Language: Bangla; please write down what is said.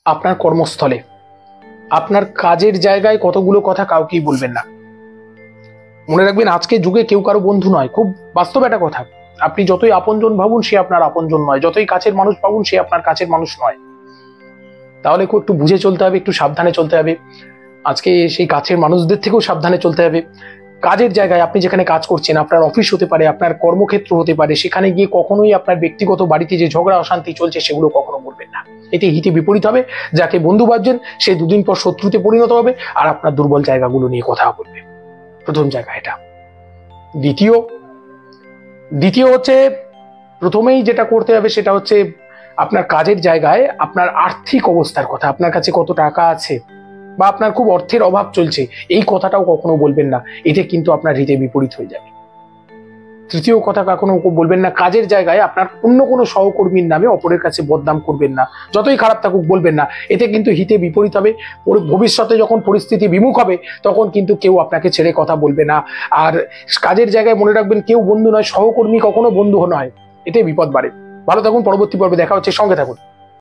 আপনার কর্মস্থলে, আপনার কাজের জায়গায় কতগুলো কথা কাউকেই বলবেন না। মনে রাখবেন, আজকের যুগে কেউ কারো বন্ধু নয়। খুব বাস্তব একটা কথা। আপনি যতই আপনজন ভাবুন, সে আপনার আপনজন নয়। যতই কাছের মানুষ ভাবুন, সে আপনার কাছের মানুষ নয়। তাহলে একটু বুঝে চলতে হবে, একটু সাবধানে চলতে হবে। আজকে সেই কাছের মানুষদের থেকেও সাবধানে চলতে হবে। কাজের জায়গায়, আপনি যেখানে কাজ করছেন, আপনার অফিস হতে পারে, আপনার কর্মক্ষেত্র হতে পারে, সেখানে গিয়ে কখনোই আপনার ব্যক্তিগত বাড়িতে যে ঝগড়া অশান্তি চলছে সেগুলো কখনো বলবেন না। এতে হিতে বিপরীত হবে। যাকে বন্ধু ভাবছেন সে দুদিন পর শত্রুতে পরিণত হবে, আর আপনার দুর্বল জায়গাগুলো নিয়ে কথা বলবে। প্রথম জায়গা এটা। দ্বিতীয় হচ্ছে, প্রথমেই যেটা করতে হবে সেটা হচ্ছে আপনার কাজের জায়গায় আপনার আর্থিক অবস্থার কথা। আপনার কাছে কত টাকা আছে, বা আপনার খুব অর্থের অভাব চলছে, এই কথাটাও কখনো বলবেন না। এতে কিন্তু আপনার হিতে বিপরীত হয়ে যাবে। তৃতীয় কথা, কখনো বলবেন না কাজের জায়গায় আপনার অন্য কোনো সহকর্মীর নামে অপরের কাছে বদনাম করবেন না। যতই খারাপ থাকুক বলবেন না। এতে কিন্তু হিতে বিপরীত হবে। ভবিষ্যতে যখন পরিস্থিতি বিমুখ হবে, তখন কিন্তু কেউ আপনাকে ছেড়ে কথা বলবে না। আর কাজের জায়গায় মনে রাখবেন, কেউ বন্ধু নয়, সহকর্মী কখনো বন্ধু নয়। এতে বিপদ বাড়ে। ভালো থাকুন, পরবর্তী পর্বে দেখা হচ্ছে, সঙ্গে থাকুন।